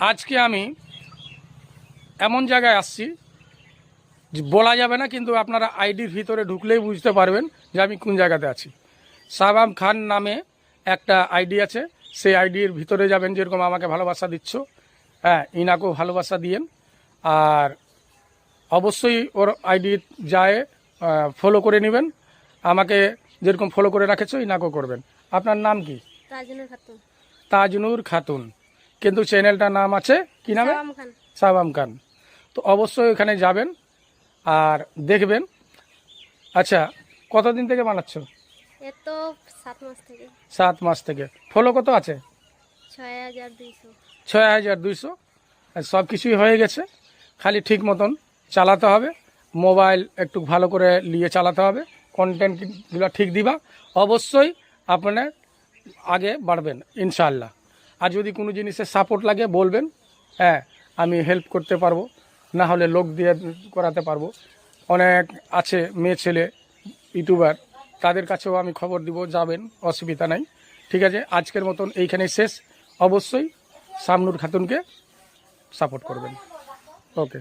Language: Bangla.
আজকে আমি এমন জায়গায় আসছি যে বলা যাবে না, কিন্তু আপনারা আইডির ভিতরে ঢুকলেই বুঝতে পারবেন যে আমি কোন জায়গাতে আছি। শাবাম খান নামে একটা আইডি আছে, সেই আইডির ভিতরে যাবেন। যেরকম আমাকে ভালোবাসা দিচ্ছ, হ্যাঁ, ইনাকেও ভালোবাসা দিয়েন। আর অবশ্যই ওর আইডি যায় ফলো করে নেবেন। আমাকে যেরকম ফলো করে রাখেছো ইনাকেও করবেন। আপনার নাম কি? তাজনুর খাতুন। তাজনুর খাতুন, কিন্তু চ্যানেলটার নাম আছে কি নামে? শাবাম খান। শাবাম খান। তো অবশ্যই ওখানে যাবেন আর দেখবেন। আচ্ছা, কতদিন থেকে বানাচ্ছ? এ তো 7 মাস থেকে। 7 মাস থেকে। ফলো কত আছে? 6200। 6200। সব কিছুই হয়ে গেছে, খালি ঠিক মতন চালাতে হবে। মোবাইল একটু ভালো করে নিয়ে চালাতে হবে, কন্টেন্টগুলো ঠিক দিবা। অবশ্যই আপনার আগে বাড়বেন ইনশাআল্লাহ। আর যদি কোনো জিনিসের সাপোর্ট লাগে বলবেন, হ্যাঁ, আমি হেল্প করতে পারবো, না হলে লোক দিয়ে করাতে পারবো। অনেক আছে মেয়ে ছেলে ইউটিউবার, তাদের কাছেও আমি খবর দিব, যাবেন, অসুবিধা নাই। ঠিক আছে, আজকের মতন এইখানেই শেষ। অবশ্যই শামনুর খাতুনকে সাপোর্ট করবেন। ওকে।